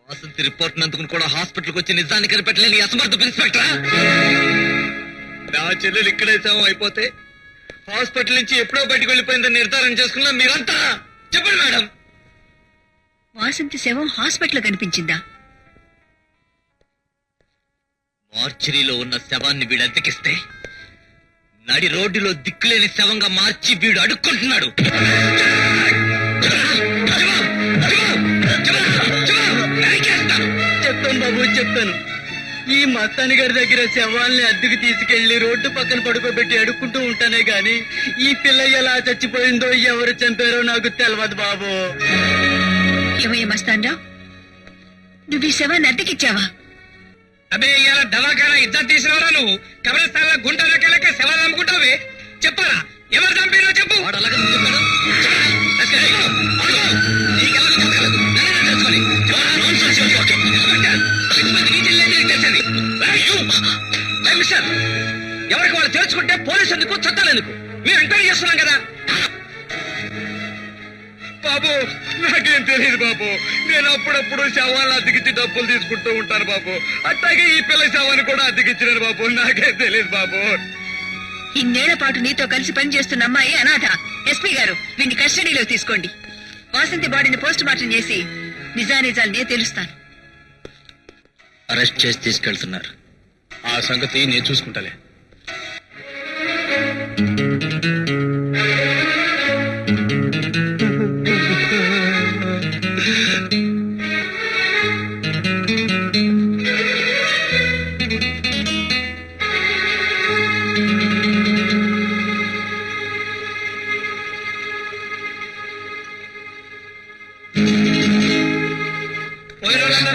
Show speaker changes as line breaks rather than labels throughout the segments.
Vasanthi report నందుకుని కూడా హాస్పిటల్కి వచ్చి నిజాన్ని కనిపెట్టలేని అసమర్థ ఇన్స్పెక్టరా. నా చెల్లెలు ఇక్కడే శవం అయిపోతే హాస్పిటల్ నుంచి ఎప్పుడో బయటకు వెళ్ళిపోయిందని నిర్ధారణ చేసుకున్నా మీరంతా చెప్పండి మేడం.
వాసంతి శవం హాస్పిటల్ కనిపించిందా?
మార్చరీలో ఉన్న శవాన్ని వీడు అద్దెకిస్తే నడి రోడ్డులో దిక్కులేని శవంగా మార్చి వీడు అడుక్కుంటున్నాడు.
చెప్తాను బాబు, చెప్తాను. ఈ మస్తాని గారి దగ్గర శవాల్ని అద్దెకు తీసుకెళ్లి రోడ్డు పక్కన పడుకోబెట్టి అడుక్కుంటూ ఉంటానే గాని ఈ పిల్ల ఎలా చచ్చిపోయిందో ఎవరు చంపారో నాకు తెలియదు బాబు.
ఏమయ్య మస్తాన్రావు, నువ్వు ఈ శవాన్ని అద్దెకిచ్చావా?
అబే ఇలా దవాఖానా ఇద్దరు తీసినవరా నువ్వు? కబ్రస్థాన్లో గుంట రకాలకే శవాలు అమ్ముకుంటావే. చెప్పరా ఎవరు చంపారో చెప్పు.
వాడు అలాగే చెప్తాడు.
ఎవరికి వాళ్ళు తెలుసుకుంటే పోలీసు ఎందుకు, చట్టాలు ఎందుకు? మేము ఎంక్వైరీ చేస్తున్నాం కదా.
బాబు నాకేం తెలియదు బాబు. నేను అప్పుడప్పుడు శవాలను అద్దెకిచ్చి డబ్బులు తీసుకుంటూ ఉంటాను బాబు. అట్లాగే ఈ పిల్ల శవాన్ని కూడా అద్దెకిచ్చినారు బాబు. నాకేం తెలియదు బాబు.
ఇన్నేళ్ల పాటు నీతో కలిసి పనిచేస్తున్న అమ్మాయి అనాథ. ఎస్పీ గారు, వీడిని కస్టడీలో తీసుకోండి. వాసంతి బాడీని పోస్ట్ మార్టం చేసి నిజానిజాలు నేను తెలుస్తాను.
అరెస్ట్ చేసి తీసుకెళ్తున్నారు.
ఆ సంగతి నేను చూసుకుంటాలే.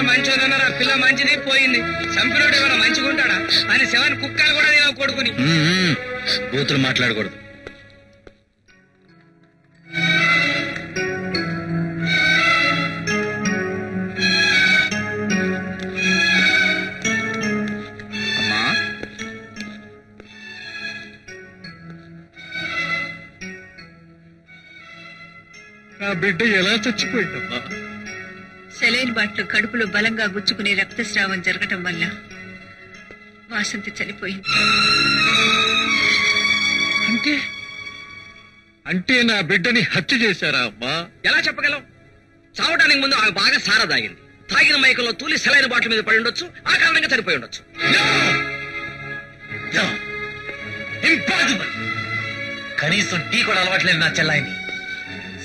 మంచిదన్నారా? పిల్ల మంచిది పోయింది. చంపినోడు ఏమైనా మంచిగా ఉంటాడా? ఆయన శవాన్ని కుక్కలు కూడా నేను కొడుకుని.
బూతులు మాట్లాడకూడదు. అమ్మా,
నా బిడ్డ ఎలా చచ్చిపోయిందమ్మా?
సెలైన్ బాట్లు కడుపులో బలంగా గుచ్చుకునే రక్తస్రావం జరగటం వల్ల వాసంతి చనిపోయింది.
అంటే అంటే నా బిడ్డని హత్య చేశారా అమ్మా?
ఎలా చెప్పగలం? చావడానికి ముందు ఆమె బాగా సారా తాగింది. తాగిన మైకంలో తూలి సెలైన్ బాటిల్ మీద పడి ఉండొచ్చు. ఆ కారణంగా చనిపోయి ఉండొచ్చు.
ఇంపాసిబుల్. కనీసం టీ కూడా అలవాట్లేదు నా చెల్లాయిని.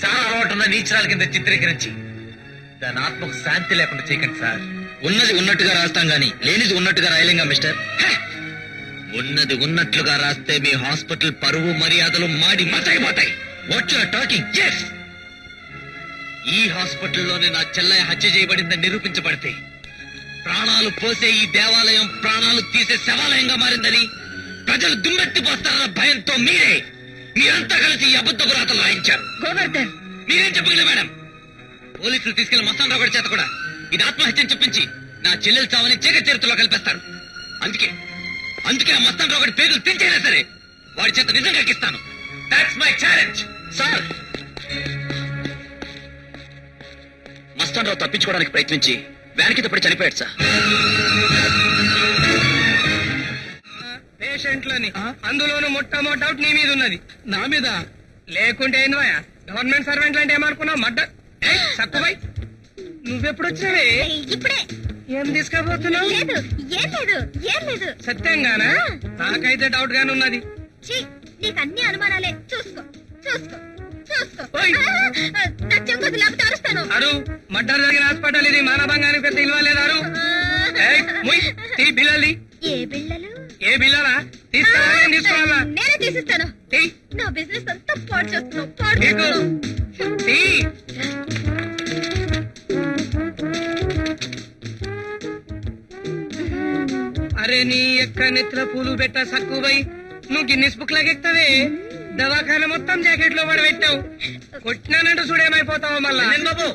సారా అలవాటున్న నీచరాల కింద చిత్రీకరించి దాని ఆత్మకు శాంతి లేకుండా చేయకండి సార్. ఉన్నది ఉన్నట్టుగా రాస్తాం గాని లేనిది ఉన్నట్టుగా రాయలేంగా మిస్టర్. ఉన్నది ఉన్నట్లుగా రాస్తే మీ హాస్పిటల్ పరువు మర్యాదలు మాడి మతైపోతాయి. What you are talking? yes. ఈ హాస్పిటల్లోనే నా చెల్లయ్య హత్య చేయబడిందని నిరూపించబడితే ప్రాణాలు పోసే ఈ దేవాలయం ప్రాణాలు తీసే శవాలయంగా మారిందని ప్రజలు దుమ్మెత్తిపోస్తారన్న భయంతో మీరంతా కలిసి ఈ అబద్ధ పురాతలు రాయించారు.
గోవర్ధన్,
మీరేం చెప్పగలరు మేడం? పోలీసులు తీసుకెళ్లి మస్తాన్ రావు చేత కూడా ఇది ఆత్మహత్యని చెప్పించి నా చెల్లెలు చావని చీకటి చరిత్రలో కల్పిస్తారు. అందుకే ఆ మస్తాన్ రావు పేర్లు తెంచైనా సరే వాడి చేత నిజంగా ఎక్కిస్తాను. That's my challenge. Sir, Mastan Rao తప్పించుకోవడానికి ప్రయత్నించి వ్యాన్ కింద పడి చనిపోయాడు సార్.
పేషెంట్లని అందులోనూ మొట్టమొదటి డౌట్ నీ మీద ఉన్నది.
నా మీద
లేకుంటే ఏందివయ్యా? గవర్నమెంట్ సర్వెంట్ అంటే ఏమనుకున్నావు? సక్కుబాయ్, నువ్వెప్పుడు వచ్చినవే?
ఇప్పుడే.
ఏం తీసుకుపోతున్నావు?
లేదు, ఏం లేదు, ఏం లేదు.
సత్యంగానా? నాకైతే డౌట్ గానే ఉన్నది.
ఛీ, నీకు అన్ని అనుమానాలే. చూసుకో చూసుకో చూసుకో.
ఓయ్.
నా చెంగొద్దు లేకపోతే అరుస్తాను.
అరు, మర్డర్ జరిగిన హాస్పిటల్ ఇది. మానభంగానికి పెద్ద ఇల్వలేదు. అరు తీ బిల్లది.
ఏ బిళ్ళలు?
ఏ బిల్లలా? తీసుకోవాలా? నేను తీసుకోవాలా?
నేనే తీసిస్తాను.
తీ.
నా బిజినెస్ అంతా పాడు చేస్తున్నావు, పాడు చేస్తున్నావు.
తీ. అరే నీ ఎక్క నెత్తిన పూలు పెట్టా సక్కువై నువ్వు గిన్నిస్ బుక్ లాగెక్తావే. దవాఖాన మొత్తం జాకెట్ లో పడి పెట్టావు. కొట్టినానంటూ చూడేమైపోతావు మళ్ళా.
బాబు,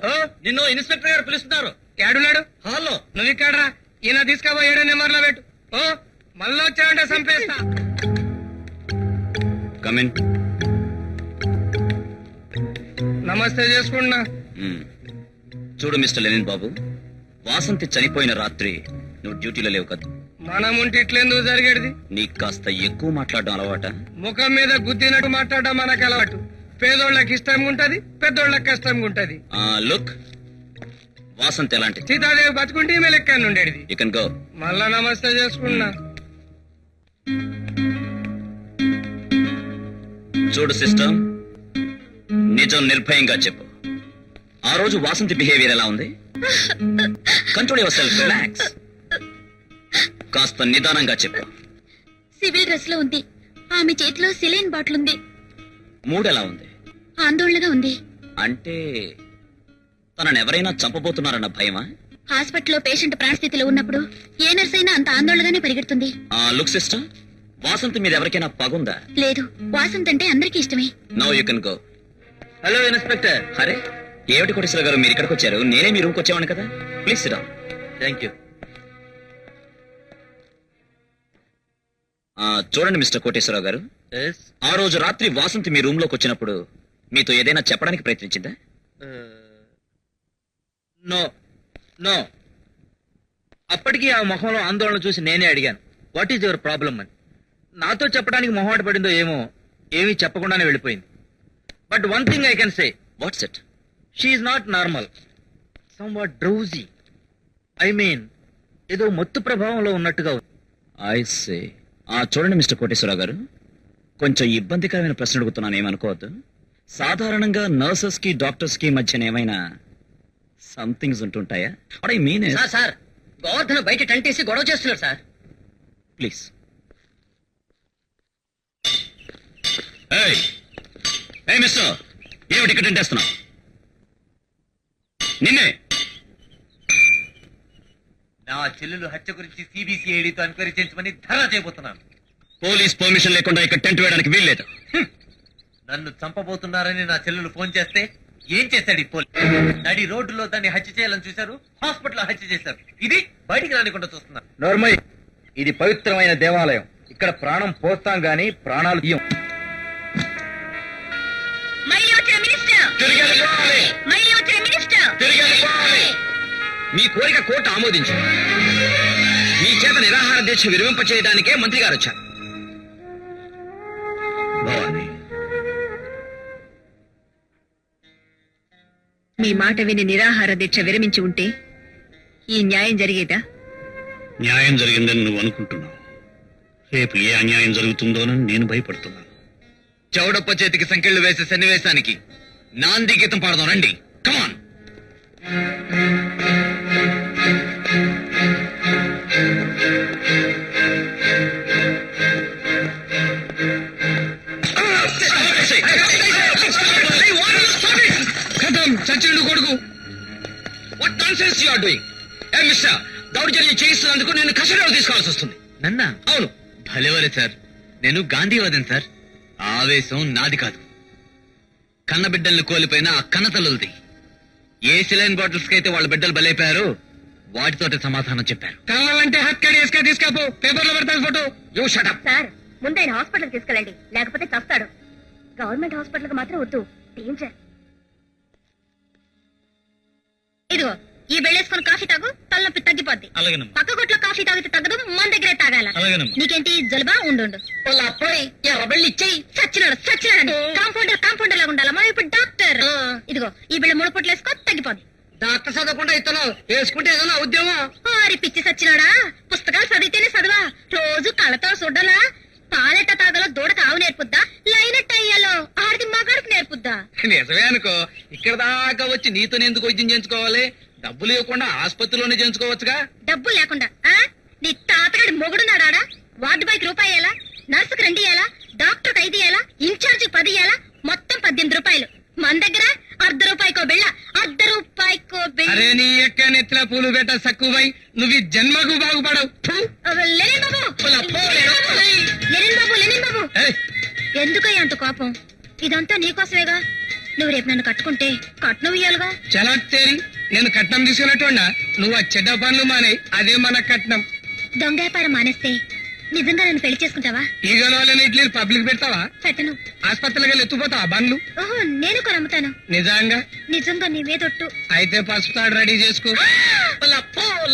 నిన్ను ఇన్స్పెక్టర్ గారు పిలుస్తున్నారు.
ఏడున్నాడు?
హాల్లో.
నువ్వు ఇక్కడరా. ఈయన తీసుకోబో 7 నెంబర్లో పెట్టు. ఓ మళ్ళీ వచ్చావంటే చంపేస్తా.
కమిన్.
నమస్తే చేసుకున్నా.
మ్మ్. చూడు మిస్టర్ లెనిన్ బాబు, వాసంతి చనిపోయిన రాత్రి నువ్వు డ్యూటీలో లేవు కదా.
మనం ఉంటే ఇట్లెందుకు జరిగేది?
నీకు కాస్త ఎక్కువ మాట్లాడడం అలవాట.
ముఖం మీద గుద్దినట్టు మాట్లాడడం మనకు అలవాటు. పేదోళ్ళకి ఇష్టంగా ఉంటది, పెద్దోళ్ళకి కష్టంగా ఉంటది.
లుక్, వాసంతి ఎలాంటి?
సీతాదేవి బతుకుంటే ఈమె లెక్క ఉండేది.
You can go.
మళ్ళా నమస్తే చేసుకున్నా.
చూడు సిస్టర్, నిజం నిర్భయంగా చెప్పు. ఆ రోజు వాసంతి బిహేవియర్ ఎలా ఉంది? Control your self, relax. కాస్త నిదానంగా చెప్పు.
సివిల్ డ్రెస్ లో ఉంది. ఆమె చేతిలో సిలైన్ బాటిల్ ఉంది.
మూడ్ ఎలా ఉంది?
ఆందోళనగా ఉంది.
అంటే తనను ఎవరైనా చంపబోతున్నారన్న భయమా?
హాస్పిటల్లో పేషెంట్ ప్రాణస్థితిలో ఉన్నప్పుడు ఏ నర్స్ అయినా అంత ఆందోళనగానే పరిగెడుతుంది.
లుక్ సిస్టర్, వాసంతి మీద ఎవరికైనా పగుందా?
లేదు, వాసంత్ అంటే అందరికీ ఇష్టమే.
Now you can go.
Hello inspector.
అరే, ఏమిటి కోటేశ్వర గారు మీరు ఇక్కడికి వచ్చారు? నేనే మీ రూమ్కి వచ్చేవాను కదా. Please SIT down.
Thank you.
చూడండి మిస్టర్ కోటేశ్వరరావు గారు, ఆ రోజు రాత్రి వాసంతి మీ రూమ్ లోకి వచ్చినప్పుడు మీతో ఏదైనా చెప్పడానికి ప్రయత్నించిందా?
No no. అప్పటికి ఆ మొహంలో ఆందోళన చూసి నేనే అడిగాను, వాట్ ఈజ్ యువర్ ప్రాబ్లం అని. నాతో చెప్పడానికి మొహమాట పడిందో ఏమో, ఏమీ చెప్పకుండానే వెళ్ళిపోయింది. But one thing I can say,
what's it?
She's not normal, somewhat drowsy. I mean ఏదో మత్తు ప్రభావంలో ఉన్నట్టుగా ఉంది.
I say. చూడండి మిస్టర్ కోటేశ్వరరావు గారు, కొంచెం ఇబ్బందికరమైన ప్రశ్న అడుగుతున్నాను, ఏమనుకోవద్దు. సాధారణంగా నర్సెస్ కి డాక్టర్స్ కి మధ్యన ఏమైనా సంథింగ్స్ ఉంటుంటాయా? ఐ మీన్
సార్ గోవర్ధన్ బయట టంటేసి గొడవ చేస్తున్నాడు సార్.
ప్లీజ్. ఏయ్ మిస్టర్, ఏమిటి ఇక్కడ టెంటేస్తున్నావు? నిన్నే.
నా చెల్లెలు హత్య గురించి సిబిసిఐడితో ఎంక్వైరీ చేయించమని ధర్నా చేయబోతున్నాను.
పోలీస్ పర్మిషన్ లేకుండా ఇక్కడ టెంట్ వేయడానికి వీల్లేదు.
నన్ను చంపబోతున్నారని నా చెల్లెలు ఫోన్ చేస్తే ఏం చేశాడు ఈ పోలీస్? నడి రోడ్డులో దాన్ని హత్య చేయాలని చూశారు, హాస్పిటల్ హత్య చేశారు. ఇది బయటికి రానికుండా చూస్తున్నారు. నోర్మయ్, ఇది పవిత్రమైన దేవాలయం. ఇక్కడ ప్రాణం పోస్తాం గాని ప్రాణాలు తీయం.
మళ్ళీ వచ్చిన మినిస్టర్, మళ్ళీ వచ్చిన మినిస్టర్.
మీ కోరిక కోర్టు ఆమోదించింది. మీ చేత నిరాహార దీక్ష విరమింప చేయడానికే మంత్రి గారు వచ్చారు. భవాని,
మీ మాట విని నిరాహార దీక్ష విరమించి ఉంటే ఈ న్యాయం జరిగేదా?
న్యాయం జరిగిందని నువ్వు అనుకుంటున్నావు. రేపు ఏ అన్యాయం జరుగుతుందోనని నేను భయపడుతున్నాను.
చౌడప్ప చేతికి సంకెళ్లు వేసే సన్నివేశానికి నాంది గీతం పాడదాం రండి. కమాన్.
చచ్చిండు కొడుకు.
What nonsense you are doing? ఏ మిస్టర్, దౌర్జన్యం చేయిస్తున్నందుకు నేను కస్టడీలో తీసుకోవాల్సి వస్తుంది.
నన్నా?
అవును.
భలేవరే సార్, నేను గాంధీవాదం సార్. ఆవేశం నాది కాదు, కన్నబిడ్డల్ని కోల్పోయిన ఆ కన్నతల్లులది. ఏ సిలైన్ బాటిల్స్ కి అయితే వాళ్ళ బిడ్డలు బలైపోయారు, వాటితోటి సమాధానం చెప్పారు.
కళ్ళంటే హక్కడి వేసుక తీసుకపో, పేపర్లో పెడతాను photo.
You shut up.
Sir, ముందు ఆయన హాస్పిటల్ తీసుకెళ్ళండి, లేకపోతే చస్తాడు. గవర్నమెంట్ హాస్పిటల్ కి మాత్రం వద్దు, డేంజర్. ఇదిగో, ఈ వెళ్ళేసుకుని కాఫీ తాగు, తలనొప్పి తగ్గిపోద్ది.
అలాగేనమ్మా.
పక్క కొట్లో కాఫీ తాగితే తగ్గదు, మన దగ్గరే తాగాల.
అలాగేనమ్మా.
నీకేంటి జలుబా? ఉండు.
ఎర్రబెళ్ళి ఇచ్చేయి.
చచ్చినాడు. కాంపౌండర్ లాగా ఉండాలా? మనం ఇప్పుడు డాక్టర్. ఇదిగో, ఈ బిళ్ళ 3 పూటలు వేసుకో, తగ్గిపోద్ది.
డాక్టర్ చదవకుండా ఇస్తున్నావు, వేసుకుంటే ఏదైనా ఉద్యోగం.
ఆరి పిచ్చి సచ్చినాడా, పుస్తకాలు చదివితేనే చదవా? రోజు కళ్ళతో చూడాలా? పాలెట్ట తాగలో దూడకు ఆవు నేర్పుద్దా, లైనట్టు అయ్యాలో ఆడిది మగాడికి నేర్పుద్దా?
నిజమే అనుకో, ఇక్కడ దాకా వచ్చి నీతో ఎందుకు వైద్యం చేయించుకోవాలి? డబ్బులు ఇవ్వకుండా ఆసుపత్రిలోనే చేయించుకోవచ్చుగా.
డబ్బులు లేకుండా నీ తాతగాడి మొగుడున్నాడా? వార్డు బాయ్కి రూపాయి ఇయ్యాలా, నర్సుకు 2 ఇయ్యాలా, డాక్టర్కి 5 ఇయ్యాలా, ఇన్ఛార్జికి 10 ఇయ్యాలా, మొత్తం 18 రూపాయలు. మన దగ్గర ₹1/2 బిళ్ళ, ₹1/2 బిళ్ళ.
అరే నీ ఎక్క నెత్తిన పూలు పెట్ట సక్కువై నువ్వు ఈ జన్మకు బాగుపడవు.
లెనిన్ బాబు, ఎందుకయ్యా అంత కోపం? ఇదంతా నీకోసమేగా. నువ్వు రేపు నన్ను కట్టుకుంటే కట్నం ఇయ్యాలిగా.
చలా తేరి, నేను కట్నం తీసుకున్నట్టున్నా నువ్వు ఆ చెడ్డ పనులు మానే, అదే మన కట్నం.
దొంగ వ్యాపారం మానేస్తే నిజంగా నన్ను పెళ్లి చేసుకుంటావా?
ఈగలో ఇడ్లీ పబ్లిక్ పెడతావా?
పెట్టను.
ఆసుపత్రికి వెళ్ళి ఎత్తుపోతా ఆ బండ్లు
ఓహో నేను కూడా అమ్ముతాను.
నిజంగా
నిజంగా నీవేదొట్టు.
అయితే పసుపు తాడు రెడీ చేసుకో.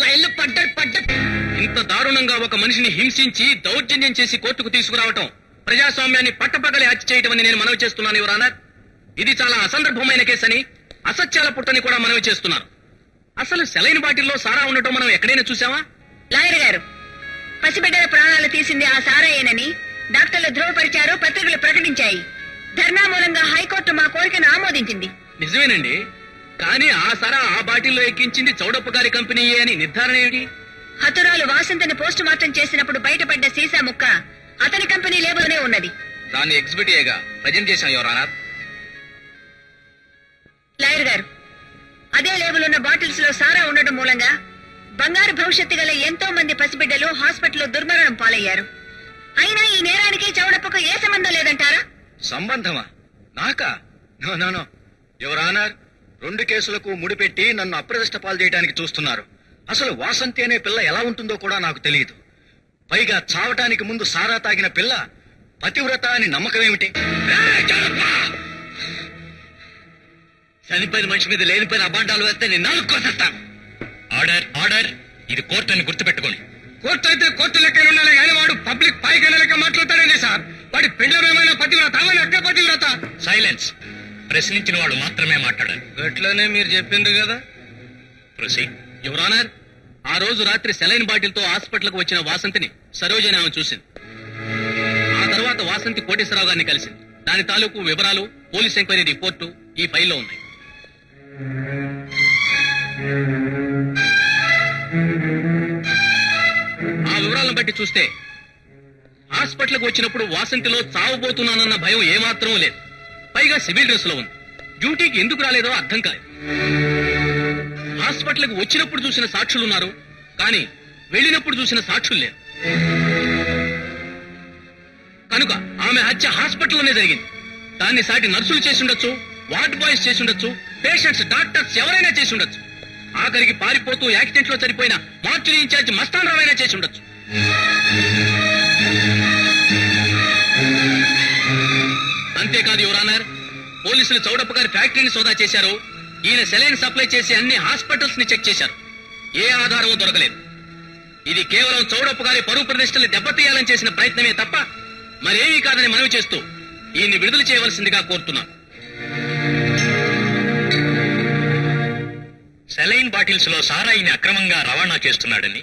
లైన్లు పడ్డట్. ఇంత దారుణంగా ఒక మనిషిని హింసించి దౌర్జన్యం చేసి కోర్టుకు తీసుకురావటం ప్రజాస్వామ్యాన్ని పట్టపగలి హత్య చేయటం అని నేను మనవి చేస్తున్నాను యువర్ ఆనర్. ఇది చాలా అసందర్భమైన కేసని, అసత్యాల పుట్టని కూడా మనవి చేస్తున్నాను. అసలు సెలైన్ బాటిల్లో సారా ఉండటం మనం ఎక్కడైనా చూసావా?
లాయర్ గారు, పసిబిడ్డల ప్రాణాలు తీసింది ఆ సారాయేనని డాక్టర్లు ధృవపరిచారు, పత్రికలు ప్రకటించాయి. ధర్నా మూలంగా హైకోర్టు మా కోరికను ఆమోదించింది.
నిజమేనండి, కానీ ఆ సారా ఆ బాటిల్లో ఎక్కించింది చౌడప్ప గారి కంపెనీయే అని నిర్ధారణ ఏమిటి?
హతురాలు వాసంతిని పోస్ట్ మార్టం చేసినప్పుడు బయటపడ్డ సీసా ముక్క అతని కంపెనీ లేబుల్లోనే ఉన్నది.
దాన్ని ఎగ్జిబిట్ గా ప్రజెంట్ చేశాం యువర్ ఆనర్.
లాయర్ గారు, అదే లేబుల్ ఉన్న బాటిల్స్ లో సారా ఉండడం మూలంగా బంగారు భవిష్యత్తు గల ఎంతో మంది పసిబిడ్డలు హాస్పిటల్లో దుర్మరణం పాలయ్యారు. అయినా ఈ నేరానికి చౌడప్పకు ఏ సంబంధం లేదంటారా?
సంబంధమా? నాకా? నో యువర్ ఆనర్, 2 కేసులకు ముడిపెట్టి నన్ను అప్రదిష్ట పాలు చేయడానికి చూస్తున్నారు. అసలు వాసంతి అనే పిల్ల ఎలా ఉంటుందో కూడా నాకు తెలియదు. పైగా చావటానికి ముందు సారా తాగిన పిల్ల పతివ్రత అని నమ్మకం ఏమిటి? చనిపోయిన మనిషి మీద లేనిపోయిన అబాండాలు వేస్తే నేను నాలుగుకోసేస్తాను. ఆర్డర్, ఇది కోర్టు అని గుర్తుపెట్టుకోండి.
కోర్టు అయితే కోర్టు లెక్కన ఉండాలి కానీ వాడు పబ్లిక్ పాయికైన లెక్క మాట్లాడతాడండి సార్. వాడి పెండ్లమేమైనా పతివ్రత, అవని అక్క పతివ్రత.
సైలెన్స్. ప్రశ్నించిన వాడు మాత్రమే మాట్లాడాలి.
అట్లనే మీరు చెప్పిండ్రు కదా.
ప్రొసీడ్.
యువర్ ఆనర్, ఆ రోజు రాత్రి సెలైన్ బాటిల్ తో హాస్పిటల్ కు వచ్చిన వాసంతిని సరోజని ఆమె చూసింది. ఆ తర్వాత వాసంతి కోటేశ్వరరావు గారిని కలిసింది. దాని తాలూకు వివరాలు, పోలీస్ ఎంక్వైరీ రిపోర్టు ఈ ఫైల్లో ఉన్నాయి. ఆ వివరాలను బట్టి చూస్తే హాస్పిటల్ కు వచ్చినప్పుడు వాసంతిలో చావబోతున్నానన్న భయం ఏమాత్రం లేదు. పైగా సివిల్ డ్రెస్ లో ఉంది. డ్యూటీకి ఎందుకు రాలేదో అర్థం కాలేదు. హాస్పిటల్ కు వచ్చినప్పుడు చూసిన సాక్షులున్నారు, కానీ వెళ్ళినప్పుడు చూసిన సాక్షులు లేరు. కనుక ఆమె హత్య హాస్పిటల్లోనే జరిగింది. దాన్ని సాటి నర్సులు చేసి ఉండొచ్చు, వార్డ్ బాయ్స్ చేసి ఉండొచ్చు, పేషెంట్స్, డాక్టర్స్ ఎవరైనా చేసి ఉండొచ్చు. ఆఖరికి పారిపోతూ యాక్సిడెంట్ లో చనిపోయిన మార్చురీ ఇన్ఛార్జ్ మస్తాన్ రావు అయినా చేసి ఉండొచ్చు. అంతేకాదు యువర్ ఆనర్, పోలీసులు చౌడప్ప గారి ఫ్యాక్టరీని సోదా చేశారు. ఈయన సెలైన్ సప్లై చేసి అన్ని హాస్పిటల్స్ ని చెక్ చేశారు. ఏ ఆధారమూ దొరకలేదు. ఇది కేవలం చౌడప్ప గారి పరువు ప్రతిష్టల్ని దెబ్బతీయాలని చేసిన ప్రయత్నమే తప్ప మరేమీ కాదని మనవి చేస్తూ ఈయన్ని విడుదల చేయవలసిందిగా కోరుతున్నాను.
సెలైన్ బాటిల్స్ లో సారాయిని అక్రమంగా రవాణా చేస్తున్నాడని,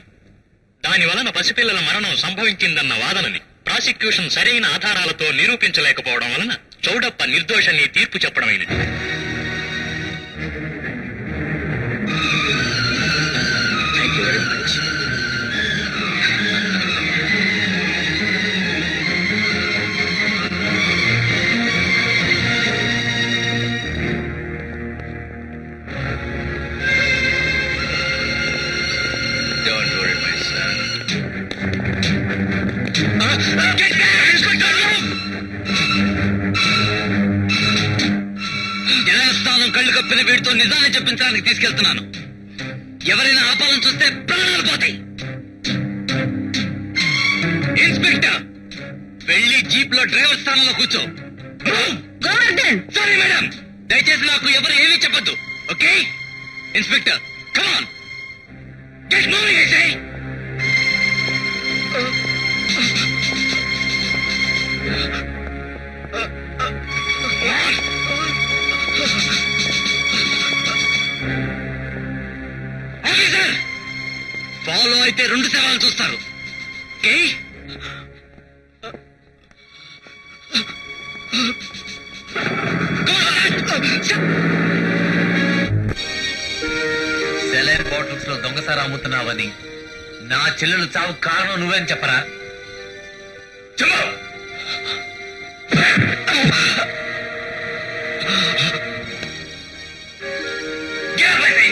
దాని వలన పసిపిల్లల మరణం సంభవించిందన్న వాదనని ప్రాసిక్యూషన్ సరైన ఆధారాలతో నిరూపించలేకపోవడం వలన చౌడప్ప నిర్దోషని తీర్పు చెప్పడమైనది.
Thank you very much. Don't worry, my son. Get back, Inspector! న్యాయస్థానం కళ్ళు కప్పిన వీడితో నిజాన్ని చెప్పించడానికి తీసుకెళ్తున్నాను. ఎవరైనా ఆపాలని చూస్తే ప్రాణాలు పోతాయి. ఇన్స్పెక్టర్, వెళ్ళి జీప్ లో డ్రైవర్ స్థానంలో కూర్చో.
గోవర్ధన్,
సారీ మేడం, దయచేసి నాకు ఎవరు ఏమీ చెప్పొద్దు. Okay inspector, come on, get moving. I say officer, follow అయితే 2 శవాలు చూస్తారు. ఓకే సెలైన్ బాటిల్స్ లో దొంగసారా అమ్ముతున్నావని నా చెల్లెలు చావు కారణం నువ్వేని చెప్పరా? చెప్పు. Get up, baby.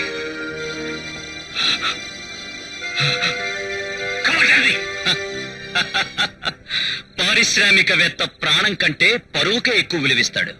Come on, tell me. పారిశ్రామికవేత్త ప్రాణం కంటే పరువుకే ఎక్కువ విలువిస్తాడు.